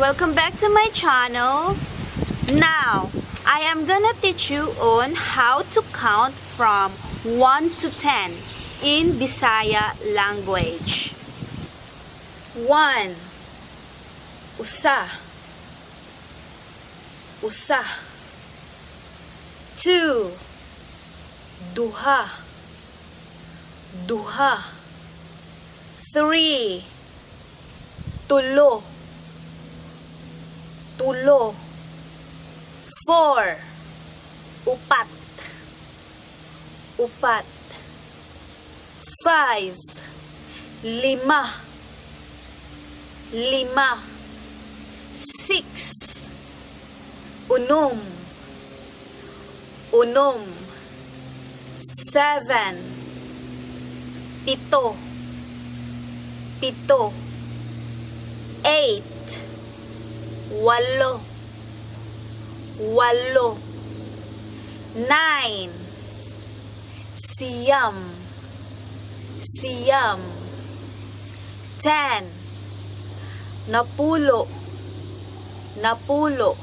Welcome back to my channel. Now, I am gonna teach you on how to count from 1 to 10 in Bisaya language. 1. Usa. Usa. 2. Duha. Duha. 3. Tulo. Tulo. 4. Upat. Upat. 5. Lima. Lima. 6. Unom. Unom. 7. Pito. Pito. 8. Walo. Walo. 9. Siyam. Siyam. 10. Napulo. Napulo.